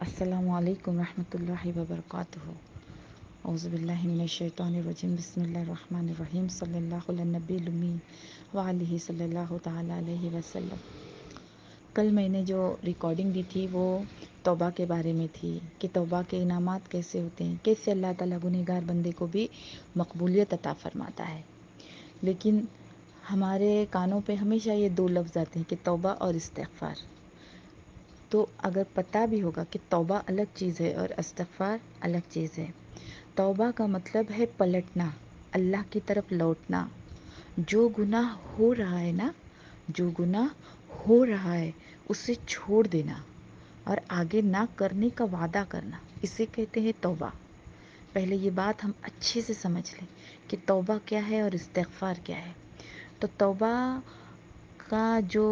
السلام علیکم ورحمۃ اللہ وبرکاتہ۔ اعوذ باللہ من الشیطان الرجیم، بسم اللہ الرحمن الرحیم، صلی اللہ علی النبی الامی وعلیہ صلی اللہ تعالی علیہ وسلم۔ کل میں نے جو ریکارڈنگ دی تھی وہ توبہ کے بارے میں تھی کہ توبہ کے انعامات کیسے ہوتے ہیں، کیسے اللہ تعالیٰ گنہگار بندے کو بھی مقبولیت عطا فرماتا ہے۔ لیکن ہمارے کانوں پہ ہمیشہ یہ دو لفظ آتے ہیں کہ توبہ اور استغفار۔ تو اگر پتہ بھی ہوگا کہ توبہ الگ چیز ہے اور استغفار الگ چیز ہے۔ توبہ کا مطلب ہے پلٹنا، اللہ کی طرف لوٹنا۔ جو گناہ ہو رہا ہے نا، جو گناہ ہو رہا ہے اسے چھوڑ دینا اور آگے نہ کرنے کا وعدہ کرنا، اسے کہتے ہیں توبہ۔ پہلے یہ بات ہم اچھے سے سمجھ لیں کہ توبہ کیا ہے اور استغفار کیا ہے۔ تو توبہ کا جو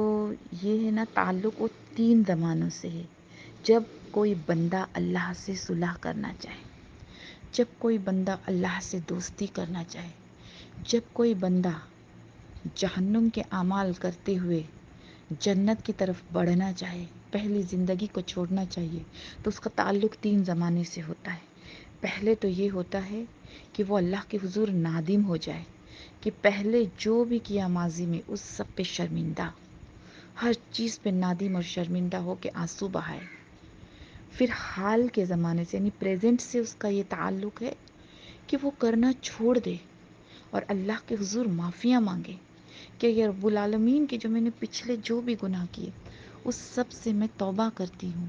یہ ہے نا تعلق، وہ 3 زمانوں سے ہے۔ جب کوئی بندہ اللہ سے صلح کرنا چاہے، جب کوئی بندہ اللہ سے دوستی کرنا چاہے، جب کوئی بندہ جہنم کے اعمال کرتے ہوئے جنت کی طرف بڑھنا چاہے، پہلی زندگی کو چھوڑنا چاہیے، تو اس کا تعلق 3 زمانے سے ہوتا ہے۔ پہلے تو یہ ہوتا ہے کہ وہ اللہ کے حضور نادم ہو جائے کہ پہلے جو بھی کیا ماضی میں اس سب پہ شرمندہ، ہر چیز پہ نادم اور شرمندہ ہو کے آنسو بہائے۔ پھر حال کے زمانے سے یعنی پریزنٹ سے اس کا یہ تعلق ہے کہ وہ کرنا چھوڑ دے اور اللہ کے حضور معافیاں مانگے کہ یہ رب العالمین کے جو میں نے پچھلے جو بھی گناہ کیے اس سب سے میں توبہ کرتی ہوں،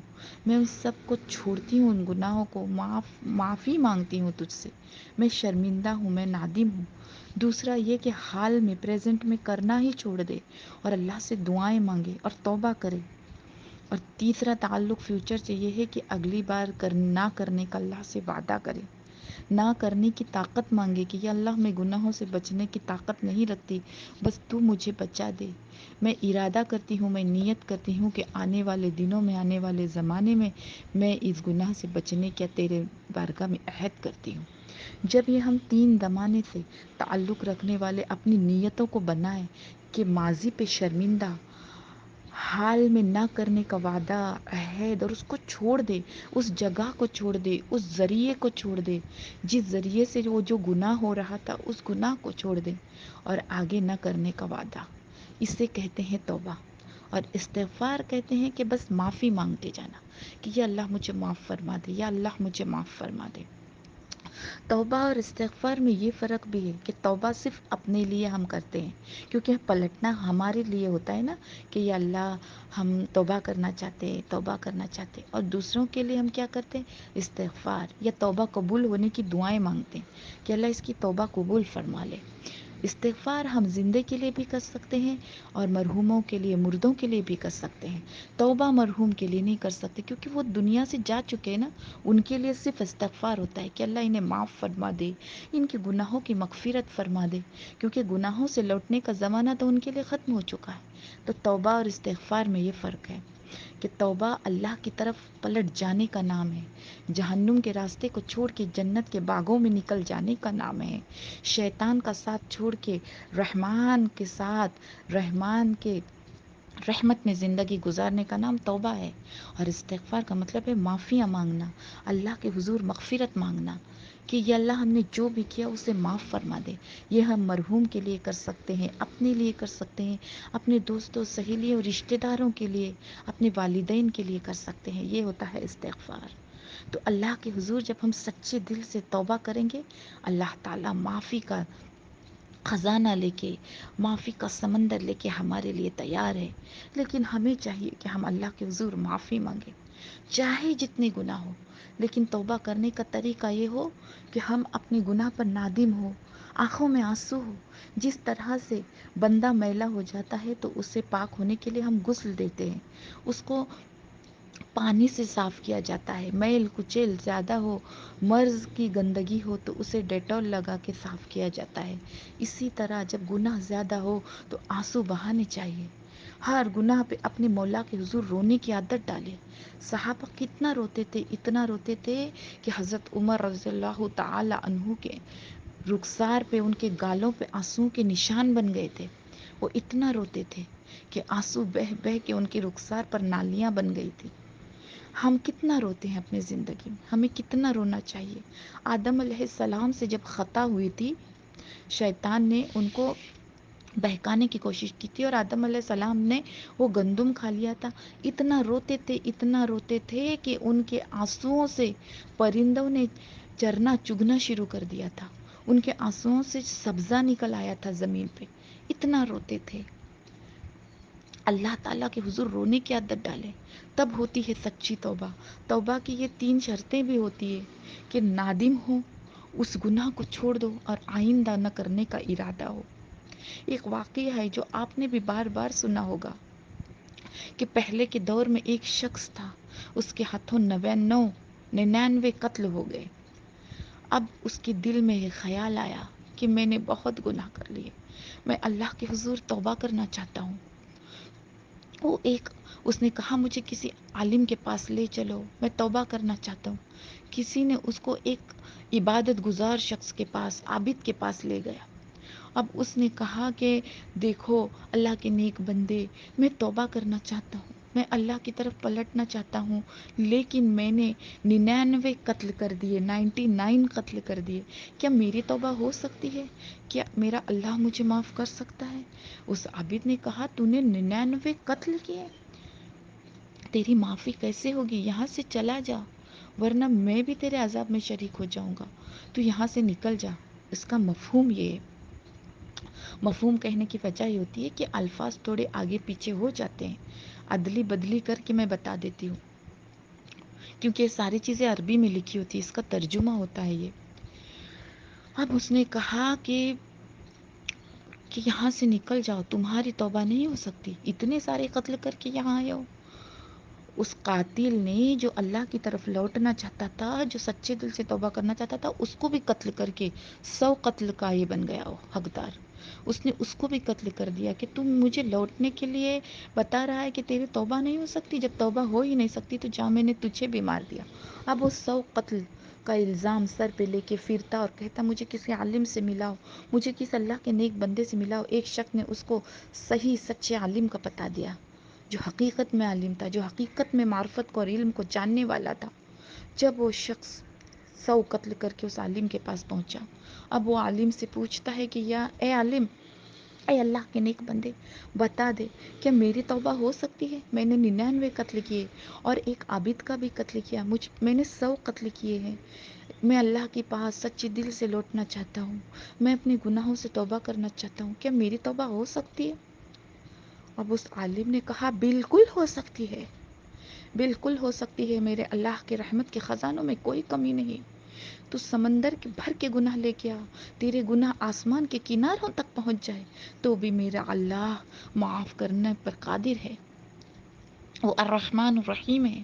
میں ان سب کو چھوڑتی ہوں، ان گناہوں کو معافی مانگتی ہوں تجھ سے، میں شرمندہ ہوں، میں نادم ہوں۔ دوسرا یہ کہ حال میں پریزنٹ میں کرنا ہی چھوڑ دے اور اللہ سے دعائیں مانگے اور توبہ کرے۔ اور تیسرا تعلق فیوچر سے یہ ہے کہ اگلی بار نہ کرنے کا اللہ سے وعدہ کرے، نہ کرنے کی طاقت مانگے کہ یا اللہ میں گناہوں سے بچنے کی طاقت نہیں رکھتی، بس تو مجھے بچا دے۔ میں ارادہ کرتی ہوں، میں نیت کرتی ہوں کہ آنے والے دنوں میں، آنے والے زمانے میں میں اس گناہ سے بچنے کا تیرے بارگاہ میں عہد کرتی ہوں۔ جب یہ ہم 3 زمانے سے تعلق رکھنے والے اپنی نیتوں کو بنائیں کہ ماضی پہ شرمندہ، حال میں نہ کرنے کا وعدہ، عہد، اور اس کو چھوڑ دے، اس جگہ کو چھوڑ دے، اس ذریعے کو چھوڑ دے جس ذریعے سے وہ جو گناہ ہو رہا تھا اس گناہ کو چھوڑ دے اور آگے نہ کرنے کا وعدہ، اسے کہتے ہیں توبہ۔ اور استغفار کہتے ہیں کہ بس معافی مانگتے جانا کہ یا اللہ مجھے معاف فرما دے، یا اللہ مجھے معاف فرما دے۔ توبہ اور استغفار میں یہ فرق بھی ہے کہ توبہ صرف اپنے لیے ہم کرتے ہیں، کیونکہ پلٹنا ہمارے لیے ہوتا ہے نا کہ یا اللہ ہم توبہ کرنا چاہتے ہیں، توبہ کرنا چاہتے ہیں۔ اور دوسروں کے لیے ہم کیا کرتے ہیں؟ استغفار یا توبہ قبول ہونے کی دعائیں مانگتے ہیں کہ اللہ اس کی توبہ قبول فرما لے۔ استغفار ہم زندے کے لیے بھی کر سکتے ہیں اور مرحوموں کے لیے، مردوں کے لیے بھی کر سکتے ہیں۔ توبہ مرحوم کے لیے نہیں کر سکتے کیونکہ وہ دنیا سے جا چکے ہیں نا، ان کے لیے صرف استغفار ہوتا ہے کہ اللہ انہیں معاف فرما دے، ان کے گناہوں کی مغفرت فرما دے، کیونکہ گناہوں سے لوٹنے کا زمانہ تو ان کے لیے ختم ہو چکا ہے۔ تو توبہ اور استغفار میں یہ فرق ہے کہ توبہ اللہ کی طرف پلٹ جانے کا نام ہے، جہنم کے راستے کو چھوڑ کے جنت کے باغوں میں نکل جانے کا نام ہے، شیطان کا ساتھ چھوڑ کے رحمان کے ساتھ، رحمان کے رحمت میں زندگی گزارنے کا نام توبہ ہے۔ اور استغفار کا مطلب ہے معافیاں مانگنا، اللہ کے حضور مغفرت مانگنا کہ یا اللہ ہم نے جو بھی کیا اسے معاف فرما دے۔ یہ ہم مرحوم کے لیے کر سکتے ہیں، اپنے لیے کر سکتے ہیں، اپنے دوستوں، سہیلیوں، رشتہ داروں کے لیے، اپنے والدین کے لیے کر سکتے ہیں۔ یہ ہوتا ہے استغفار۔ تو اللہ کے حضور جب ہم سچے دل سے توبہ کریں گے، اللہ تعالیٰ معافی کا خزانہ لے کے، معافی کا سمندر لے کے ہمارے لیے تیار ہے۔ لیکن ہمیں چاہیے کہ ہم اللہ کے حضور معافی مانگیں، چاہے جتنے گناہ ہو، لیکن توبہ کرنے کا طریقہ یہ ہو کہ ہم اپنے گناہ پر نادم ہو، آنکھوں میں آنسو ہو۔ جس طرح سے بندہ میلا ہو جاتا ہے تو اسے پاک ہونے کے لیے ہم غسل دیتے ہیں، اس کو پانی سے صاف کیا جاتا ہے، میل کچیل زیادہ ہو، مرض کی گندگی ہو تو اسے ڈیٹول لگا کے صاف کیا جاتا ہے۔ اسی طرح جب گناہ زیادہ ہو تو آنسو بہانے چاہیے، ہر گناہ پہ اپنے مولا کے حضور رونے کی عادت ڈالے۔ صحابہ کتنا روتے تھے، اتنا روتے تھے کہ حضرت عمر رضی اللہ تعالی عنہ کے رخسار پہ، ان کے گالوں پہ آنسو کے نشان بن گئے تھے۔ وہ اتنا روتے تھے کہ آنسو بہہ بہہ کے ان کے رخسار پر نالیاں بن گئی تھی۔ ہم کتنا روتے ہیں اپنی زندگی میں، ہمیں کتنا رونا چاہیے۔ آدم علیہ السلام سے جب خطا ہوئی تھی، شیطان نے ان کو بہکانے کی کوشش کی تھی، اور آدم علیہ السلام نے وہ گندم کھا لیا تھا۔ اتنا روتے تھے، اتنا روتے تھے کہ ان کے آنسوؤں سے پرندوں نے چرنا چگنا شروع کر دیا تھا، ان کے آنسوؤں سے سبزہ نکل آیا تھا زمین پہ، اتنا روتے تھے۔ اللہ تعالیٰ کے حضور رونے کی عادت ڈالے، تب ہوتی ہے سچی توبہ۔ توبہ کی یہ 3 شرطیں بھی ہوتی ہے کہ نادم ہو، اس گناہ کو چھوڑ دو، اور آئندہ نہ کرنے کا ارادہ ہو۔ ایک واقعہ ہے جو آپ نے بھی بار بار سنا ہوگا کہ پہلے کے دور میں ایک شخص تھا، اس کے ہاتھوں 99 قتل ہو گئے۔ اب اس کے دل میں یہ خیال آیا کہ میں نے بہت گناہ کر لیے، میں اللہ کے حضور توبہ کرنا چاہتا ہوں۔ اس نے کہا مجھے کسی عالم کے پاس لے چلو، میں توبہ کرنا چاہتا ہوں۔ کسی نے اس کو ایک عبادت گزار شخص کے پاس، عابد کے پاس لے گیا۔ اب اس نے کہا کہ دیکھو اللہ کے نیک بندے، میں توبہ کرنا چاہتا ہوں، میں اللہ کی طرف پلٹنا چاہتا ہوں، لیکن میں نے 99 قتل کر دیے، 99 قتل کر دیے، کیا میری توبہ ہو سکتی ہے؟ کیا میرا اللہ مجھے معاف کر سکتا ہے؟ اس عابد نے کہا تو نے 99 قتل کیے، تیری معافی کیسے ہوگی؟ یہاں سے چلا جا، ورنہ میں بھی تیرے عذاب میں شریک ہو جاؤں گا، تو یہاں سے نکل جا۔ اس کا مفہوم یہ ہے، مفہوم کہنے کی وجہ یہ ہوتی ہے کہ الفاظ تھوڑے آگے پیچھے ہو جاتے ہیں، عدلی بدلی کر کے میں بتا دیتی ہوں، کیونکہ یہ ساری چیزیں عربی میں لکھی ہوتی ہے، اس کا ترجمہ ہوتا ہے یہ۔ اب اس نے کہا کہ یہاں سے نکل جاؤ، تمہاری توبہ نہیں ہو سکتی، اتنے سارے قتل کر کے یہاں آئے ہو۔ اس قاتل نے جو اللہ کی طرف لوٹنا چاہتا تھا، جو سچے دل سے توبہ کرنا چاہتا تھا، اس کو بھی قتل کر کے 100 قتل کا یہ بن گیا ہو حقدار۔ اس نے اس کو بھی قتل کر دیا کہ تم مجھے لوٹنے کے لیے بتا رہا ہے کہ تیری توبہ نہیں ہو سکتی، جب توبہ ہو ہی نہیں سکتی تو جا، میں نے تجھے بھی مار دیا۔ اب وہ 100 قتل کا الزام سر پہ لے کے پھرتا اور کہتا مجھے کسی عالم سے ملاؤ، مجھے کس اللہ کے نیک بندے سے ملاؤ۔ ایک شخص نے اس کو صحیح سچے عالم کا پتہ دیا، جو حقیقت میں عالم تھا، جو حقیقت میں معرفت کو اور علم کو جاننے والا تھا۔ جب وہ شخص 100 قتل کر کے اس عالم کے پاس پہنچا، اب وہ عالم سے پوچھتا ہے کہ یا اے عالم، اے اللہ کے نیک بندے، بتا دے کیا میری توبہ ہو سکتی ہے؟ میں نے 99 قتل کیے اور ایک عابد کا بھی قتل کیا، میں نے 100 قتل کیے ہیں۔ میں اللہ کے پاس سچے دل سے لوٹنا چاہتا ہوں، میں اپنے گناہوں سے توبہ کرنا چاہتا ہوں، کیا میری توبہ ہو سکتی ہے؟ اب اس عالم نے کہا بالکل ہو سکتی ہے، بالکل ہو سکتی ہے، میرے اللہ کے رحمت کے خزانوں میں کوئی کمی نہیں۔ تو سمندر کے بھر کے گناہ لے کے آ، تیرے گناہ آسمان کے کناروں تک پہنچ جائے تو بھی میرا اللہ معاف کرنے پر قادر ہے، وہ الرحمن الرحیم ہے۔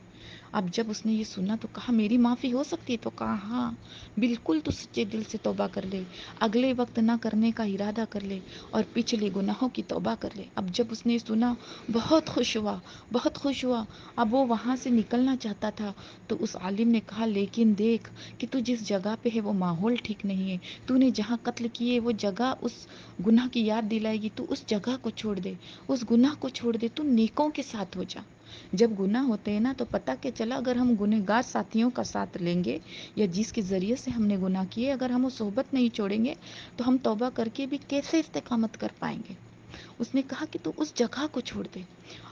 اب جب اس نے یہ سنا تو کہا میری معافی ہو سکتی ہے؟ تو کہا ہاں بالکل، تو سچے دل سے توبہ کر لے، اگلے وقت نہ کرنے کا ارادہ کر لے، اور پچھلے گناہوں کی توبہ کر لے۔ اب جب اس نے سنا بہت خوش ہوا، بہت خوش ہوا۔ اب وہ وہاں سے نکلنا چاہتا تھا تو اس عالم نے کہا لیکن دیکھ کہ تو جس جگہ پہ ہے وہ ماحول ٹھیک نہیں ہے، تو نے جہاں قتل کیے وہ جگہ اس گناہ کی یاد دلائے گی، تو اس جگہ کو چھوڑ دے، اس گناہ کو چھوڑ دے، تو نیکوں کے ساتھ ہو جا۔ جب گناہ ہوتے ہیں نا تو پتہ کہ چلا اگر ہم گنہگار ساتھیوں کا ساتھ لیں گے، یا جس کے ذریعے سے ہم نے گناہ کیے اگر ہم وہ صحبت نہیں چھوڑیں گے تو ہم توبہ کر کے بھی کیسے استقامت کر پائیں گے۔ اس نے کہا کہ تو اس جگہ کو چھوڑ دے۔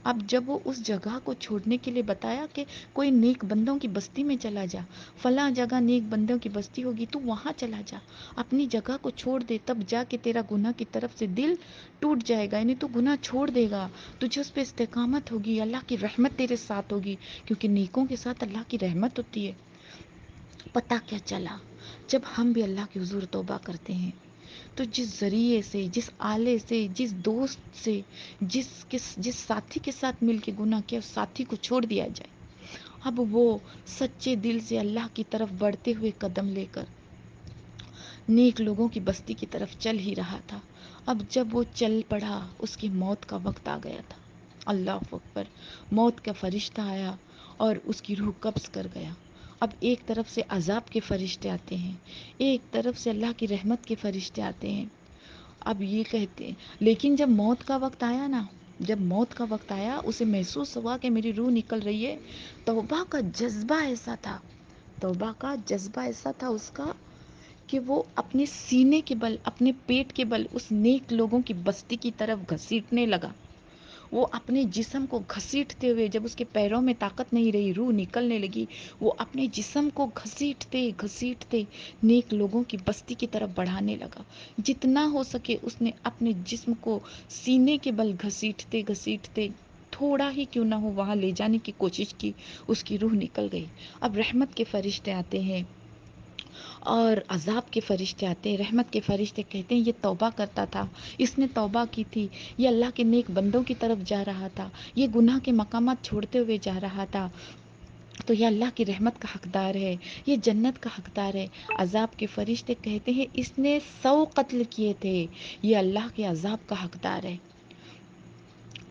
اب جب وہ اس جگہ کو چھوڑنے کے لیے بتایا کہ کوئی نیک بندوں کی بستی میں چلا جا، فلاں جگہ نیک بندوں کی بستی ہوگی تو وہاں چلا جا، اپنی جگہ کو چھوڑ دے، تب جا کے تیرا گناہ کی طرف سے دل ٹوٹ جائے گا، یعنی تو گناہ چھوڑ دے گا، تجھے اس پہ استقامت ہوگی، اللہ کی رحمت تیرے ساتھ ہوگی، کیونکہ نیکوں کے ساتھ اللہ کی رحمت ہوتی ہے۔ پتہ کیا چلا، جب ہم بھی اللہ کے حضور توبہ کرتے ہیں تو جس ذریعے سے، جس آلے سے، جس دوست سے، جس ساتھی کے ساتھ مل کے گناہ کیا، اس ساتھی کو چھوڑ دیا جائے۔ اب وہ سچے دل سے اللہ کی طرف بڑھتے ہوئے قدم لے کر نیک لوگوں کی بستی کی طرف چل ہی رہا تھا۔ اب جب وہ چل پڑا اس کی موت کا وقت آ گیا تھا۔ اللہ اکبر، موت کا فرشتہ آیا اور اس کی روح قبض کر گیا۔ اب ایک طرف سے عذاب کے فرشتے آتے ہیں، ایک طرف سے اللہ کی رحمت کے فرشتے آتے ہیں۔ اب یہ کہتے ہیں، لیکن جب موت کا وقت آیا نا جب موت کا وقت آیا اسے محسوس ہوا کہ میری روح نکل رہی ہے، توبہ کا جذبہ ایسا تھا، توبہ کا جذبہ ایسا تھا اس کا کہ وہ اپنے سینے کے بل، اپنے پیٹ کے بل اس نیک لوگوں کی بستی کی طرف گھسیٹنے لگا۔ وہ اپنے جسم کو گھسیٹتے ہوئے، جب اس کے پیروں میں طاقت نہیں رہی، روح نکلنے لگی، وہ اپنے جسم کو گھسیٹتے گھسیٹتے نیک لوگوں کی بستی کی طرف بڑھانے لگا۔ جتنا ہو سکے اس نے اپنے جسم کو سینے کے بل گھسیٹتے گھسیٹتے تھوڑا ہی کیوں نہ ہو وہاں لے جانے کی کوشش کی، اس کی روح نکل گئی۔ اب رحمت کے فرشتے آتے ہیں اور عذاب کے فرشتے آتے ہیں۔ رحمت کے فرشتے کہتے ہیں یہ توبہ کرتا تھا، اس نے توبہ کی تھی، یہ اللہ کے نیک بندوں کی طرف جا رہا تھا، یہ گناہ کے مقامات چھوڑتے ہوئے جا رہا تھا، تو یہ اللہ کی رحمت کا حقدار ہے، یہ جنت کا حقدار ہے۔ عذاب کے فرشتے کہتے ہیں اس نے 100 قتل کیے تھے، یہ اللہ کے عذاب کا حقدار ہے۔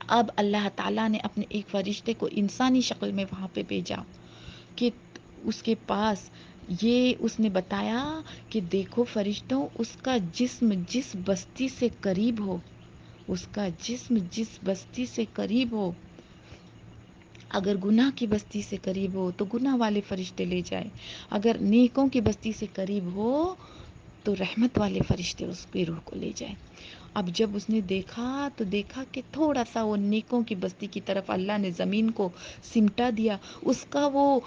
اب اللہ تعالیٰ نے اپنے ایک فرشتے کو انسانی شکل میں وہاں پہ بھیجا کہ اس کے پاس یہ اس نے بتایا کہ دیکھو فرشتوں، اس کا جسم جس بستی سے قریب ہو، اس کا جسم جس بستی سے قریب ہو، اگر گناہ کی بستی سے قریب ہو تو گناہ والے فرشتے لے جائے، اگر نیکوں کی بستی سے قریب ہو تو رحمت والے فرشتے اس کی روح کو لے جائیں۔ اب جب اس نے دیکھا تو دیکھا کہ تھوڑا سا وہ نیکوں کی بستی کی طرف اللہ نے زمین کو سمٹا دیا، اس کا وہ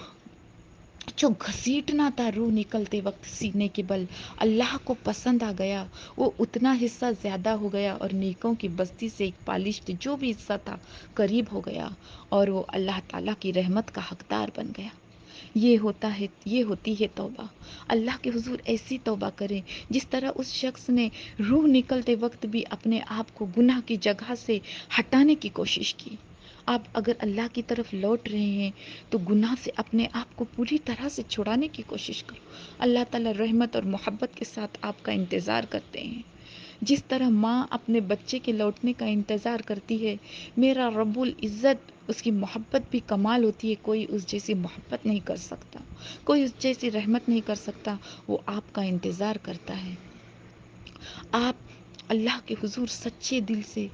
جو گھسیٹنا تھا روح نکلتے وقت سینے کے بل، اللہ کو پسند آ گیا، وہ اتنا حصہ زیادہ ہو گیا اور نیکوں کی بستی سے ایک پالشٹ جو بھی حصہ تھا قریب ہو گیا اور وہ اللہ تعالیٰ کی رحمت کا حقدار بن گیا۔ یہ ہوتی ہے توبہ۔ اللہ کے حضور ایسی توبہ کریں جس طرح اس شخص نے روح نکلتے وقت بھی اپنے آپ کو گناہ کی جگہ سے ہٹانے کی کوشش کی۔ آپ اگر اللہ کی طرف لوٹ رہے ہیں تو گناہ سے اپنے آپ کو پوری طرح سے چھڑانے کی کوشش کرو۔ اللہ تعالیٰ رحمت اور محبت کے ساتھ آپ کا انتظار کرتے ہیں، جس طرح ماں اپنے بچے کے لوٹنے کا انتظار کرتی ہے۔ میرا رب العزت، اس کی محبت بھی کمال ہوتی ہے، کوئی اس جیسی محبت نہیں کر سکتا، کوئی اس جیسی رحمت نہیں کر سکتا، وہ آپ کا انتظار کرتا ہے۔ آپ اللہ کے حضور سچے دل سے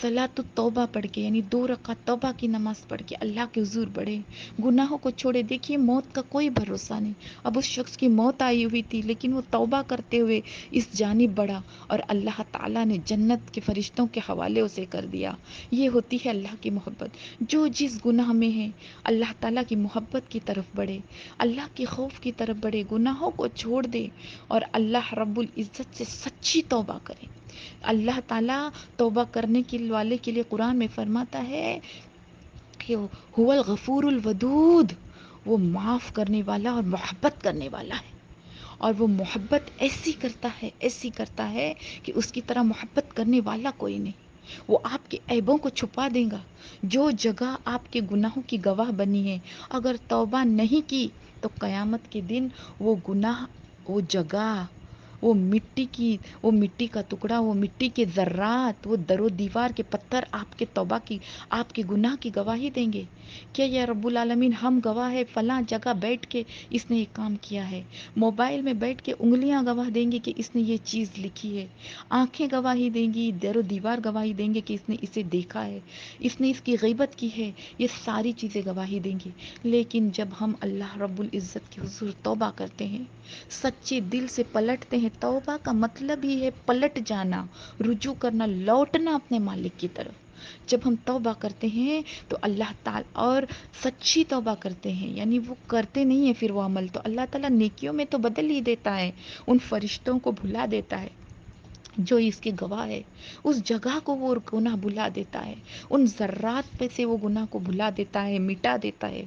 صلاۃ التوبہ پڑھ کے، یعنی 2 رکعت توبہ کی نماز پڑھ کے اللہ کے حضور بڑھے، گناہوں کو چھوڑے۔ دیکھیے موت کا کوئی بھروسہ نہیں، اب اس شخص کی موت آئی ہوئی تھی لیکن وہ توبہ کرتے ہوئے اس جانب بڑھا اور اللہ تعالیٰ نے جنت کے فرشتوں کے حوالے اسے کر دیا۔ یہ ہوتی ہے اللہ کی محبت۔ جو جس گناہ میں ہے اللہ تعالیٰ کی محبت کی طرف بڑھے، اللہ کے خوف کی طرف بڑھے، گناہوں کو چھوڑ دے اور اللہ رب العزت سے سچی توبہ کرے۔ اللہ تعالیٰ توبہ کرنے کے والے کے لیے قرآن میں فرماتا ہے کہ هو الغفور الودود، وہ معاف کرنے والا اور محبت کرنے والا ہے، اور وہ محبت ایسی کرتا ہے کہ اس کی طرح محبت کرنے والا کوئی نہیں۔ وہ آپ کے عیبوں کو چھپا دے گا۔ جو جگہ آپ کے گناہوں کی گواہ بنی ہے، اگر توبہ نہیں کی تو قیامت کے دن وہ گناہ، وہ جگہ، وہ مٹی کا ٹکڑا، وہ مٹی کے ذرات، وہ در و دیوار کے پتھر آپ کے توبہ کی، آپ کے گناہ کی گواہی دیں گے۔ کیا یا رب العالمین ہم گواہ ہے، فلاں جگہ بیٹھ کے اس نے یہ کام کیا ہے، موبائل میں بیٹھ کے انگلیاں گواہ دیں گے کہ اس نے یہ چیز لکھی ہے، آنکھیں گواہی دیں گی، در و دیوار گواہی دیں گے کہ اس نے اسے دیکھا ہے، اس نے اس کی غیبت کی ہے، یہ ساری چیزیں گواہی دیں گی۔ لیکن جب ہم اللہ رب العزت کے حضور توبہ کرتے ہیں، سچے دل سے پلٹتے ہیں، توبہ کا مطلب ہی ہے پلٹ جانا، رجوع کرنا، لوٹنا اپنے مالک کی طرف۔ جب ہم توبہ کرتے ہیں تو اللہ تعالیٰ، اور سچی توبہ کرتے ہیں، یعنی وہ کرتے نہیں ہیں پھر وہ عمل، تو اللہ تعالیٰ نیکیوں میں تو بدل ہی دیتا ہے، ان فرشتوں کو بھلا دیتا ہے جو اس کے گواہ ہے، اس جگہ کو وہ گناہ بھلا دیتا ہے، ان ذرات پہ سے وہ گناہ کو بھلا دیتا ہے، مٹا دیتا ہے،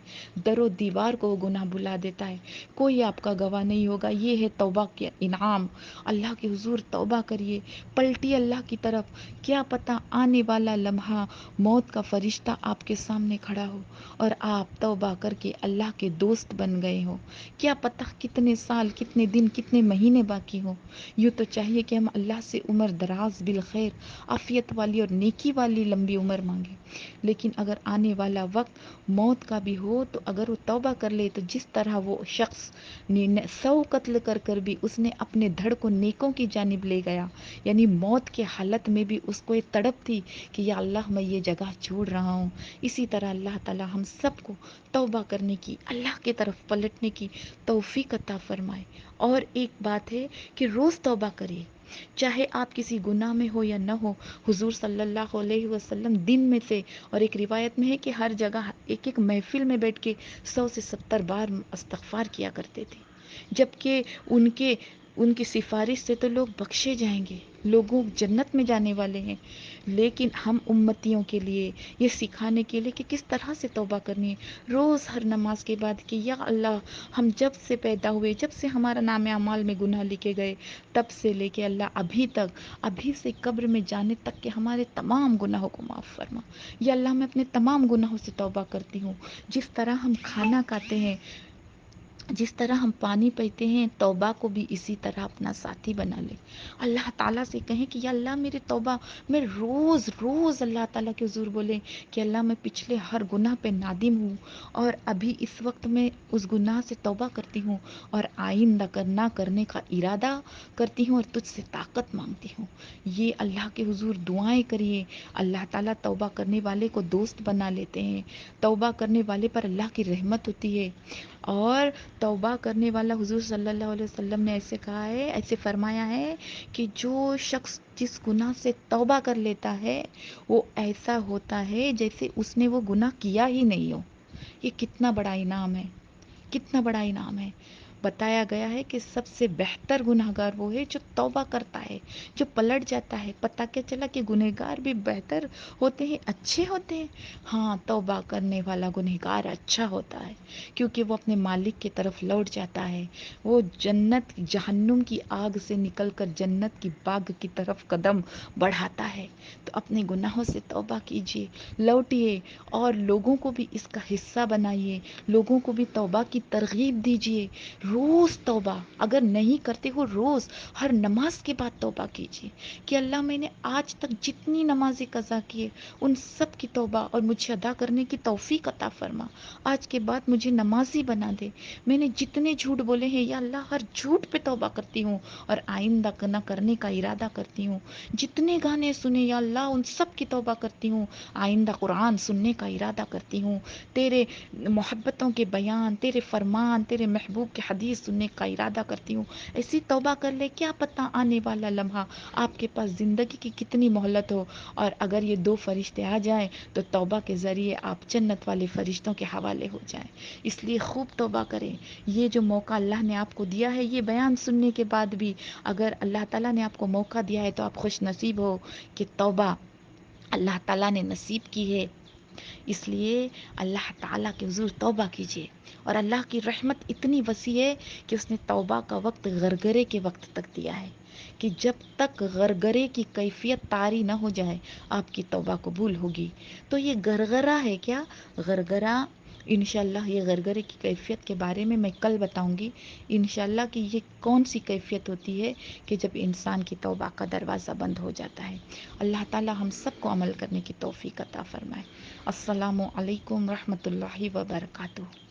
در و دیوار کو وہ گناہ بھلا دیتا ہے، کوئی آپ کا گواہ نہیں ہوگا۔ یہ ہے توبہ کے انعام۔ اللہ کے حضور توبہ کریے، پلٹی اللہ کی طرف۔ کیا پتہ آنے والا لمحہ موت کا فرشتہ آپ کے سامنے کھڑا ہو اور آپ توبہ کر کے اللہ کے دوست بن گئے ہو، کیا پتہ کتنے سال، کتنے دن، کتنے مہینے باقی ہوں۔ یوں تو چاہیے کہ ہم اللہ سے سے عمر دراز بالخیر، عافیت والی اور نیکی والی لمبی عمر مانگے۔ لیکن اگر آنے والا وقت موت کا بھی ہو تو اگر وہ توبہ کر لے تو جس طرح وہ شخص 100 قتل کر کر بھی اس نے اپنے دھڑ کو نیکوں کی جانب لے گیا، یعنی موت کے حالت میں بھی اس کو ایک تڑپ تھی کہ یا اللہ میں یہ جگہ چھوڑ رہا ہوں، اسی طرح اللہ تعالی ہم سب کو توبہ کرنے کی، اللہ کی طرف پلٹنے کی توفیق عطا فرمائے۔ اور ایک بات ہے کہ روز توبہ کریے، چاہے آپ کسی گناہ میں ہو یا نہ ہو۔ حضور صلی اللہ علیہ وسلم دن میں سے، اور ایک روایت میں ہے کہ ہر جگہ ایک ایک محفل میں بیٹھ کے 100 سے 70 بار استغفار کیا کرتے تھے، جبکہ ان کی سفارش سے تو لوگ بخشے جائیں گے، لوگوں جنت میں جانے والے ہیں۔ لیکن ہم امتیوں کے لیے یہ سکھانے کے لیے کہ کس طرح سے توبہ کرنی ہے، روز ہر نماز کے بعد کہ یا اللہ ہم جب سے پیدا ہوئے، جب سے ہمارا نام اعمال میں گناہ لکھے گئے، تب سے لے کے اللہ ابھی سے قبر میں جانے تک کہ ہمارے تمام گناہوں کو معاف فرما۔ یا اللہ میں اپنے تمام گناہوں سے توبہ کرتی ہوں۔ جس طرح ہم کھانا کھاتے ہیں، جس طرح ہم پانی پیتے ہیں، توبہ کو بھی اسی طرح اپنا ساتھی بنا لے۔ اللہ تعالیٰ سے کہیں کہ یا اللہ میری توبہ، میں روز روز اللہ تعالیٰ کے حضور بولیں کہ اللہ میں پچھلے ہر گناہ پہ نادم ہوں، اور ابھی اس وقت میں اس گناہ سے توبہ کرتی ہوں، اور آئندہ نہ کرنے کا ارادہ کرتی ہوں، اور تجھ سے طاقت مانگتی ہوں۔ یہ اللہ کے حضور دعائیں کریے۔ اللہ تعالیٰ توبہ کرنے والے کو دوست بنا لیتے ہیں، توبہ کرنے والے پر اللہ کی رحمت ہوتی ہے۔ اور توبہ کرنے والا، حضور صلی اللہ علیہ وسلم نے ایسے کہا ہے، ایسے فرمایا ہے کہ جو شخص جس گناہ سے توبہ کر لیتا ہے وہ ایسا ہوتا ہے جیسے اس نے وہ گناہ کیا ہی نہیں ہو۔ یہ کتنا بڑا انعام ہے، کتنا بڑا انعام ہے۔ بتایا گیا ہے کہ سب سے بہتر گناہگار وہ ہے جو توبہ کرتا ہے، جو پلٹ جاتا ہے۔ پتہ کیا چلا کہ گنہگار بھی بہتر ہوتے ہیں، اچھے ہوتے ہیں؟ ہاں، توبہ کرنے والا گنہگار اچھا ہوتا ہے، کیونکہ وہ اپنے مالک کی طرف لوٹ جاتا ہے۔ وہ جہنم کی آگ سے نکل کر جنت کی باغ کی طرف قدم بڑھاتا ہے۔ تو اپنے گناہوں سے توبہ کیجیے، لوٹیے، اور لوگوں کو بھی اس کا حصہ بنائیے، لوگوں کو بھی توبہ کی ترغیب دیجیے۔ روز توبہ اگر نہیں کرتے ہو، روز ہر نماز کے بعد توبہ کیجیے کہ اللہ میں نے آج تک جتنی نمازیں قضا کیے ان سب کی توبہ اور مجھے ادا کرنے کی توفیق عطا فرما۔ آج کے بعد مجھے نمازی بنا دے۔ میں نے جتنے جھوٹ بولے ہیں یا اللہ ہر جھوٹ پہ توبہ کرتی ہوں اور آئندہ نہ کرنے کا ارادہ کرتی ہوں۔ جتنے گانے سنے یا اللہ ان سب کی توبہ کرتی ہوں، آئندہ قرآن سننے کا ارادہ کرتی ہوں، تیرے محبتوں کے بیان، تیرے فرمان، تیرے محبوب کے حدیث سننے کا ارادہ کرتی ہوں۔ ایسی توبہ کر لے، کیا پتہ آنے والا لمحہ آپ کے پاس زندگی کی کتنی مہلت ہو، اور اگر یہ 2 فرشتے آ جائیں تو توبہ کے ذریعے آپ جنت والے فرشتوں کے حوالے ہو جائیں۔ اس لیے خوب توبہ کریں۔ یہ جو موقع اللہ نے آپ کو دیا ہے، یہ بیان سننے کے بعد بھی اگر اللہ تعالیٰ نے آپ کو موقع دیا ہے تو آپ خوش نصیب ہو کہ توبہ اللہ تعالیٰ نے نصیب کی ہے۔ اس لیے اللہ تعالیٰ کے حضور توبہ کیجیے، اور اللہ کی رحمت اتنی وسیع ہے کہ اس نے توبہ کا وقت غرغرے کے وقت تک دیا ہے، کہ جب تک غرغرے کی کیفیت طاری نہ ہو جائے آپ کی توبہ قبول ہوگی۔ تو یہ غرغرہ ہے کیا؟ غرغرہ انشاءاللہ، یہ غرغرے کی کیفیت کے بارے میں کل بتاؤں گی انشاءاللہ کہ یہ کون سی کیفیت ہوتی ہے کہ جب انسان کی توبہ کا دروازہ بند ہو جاتا ہے۔ اللہ تعالی ہم سب کو عمل کرنے کی توفیق عطا فرمائے۔ السلام علیکم ورحمۃ اللہ وبرکاتہ۔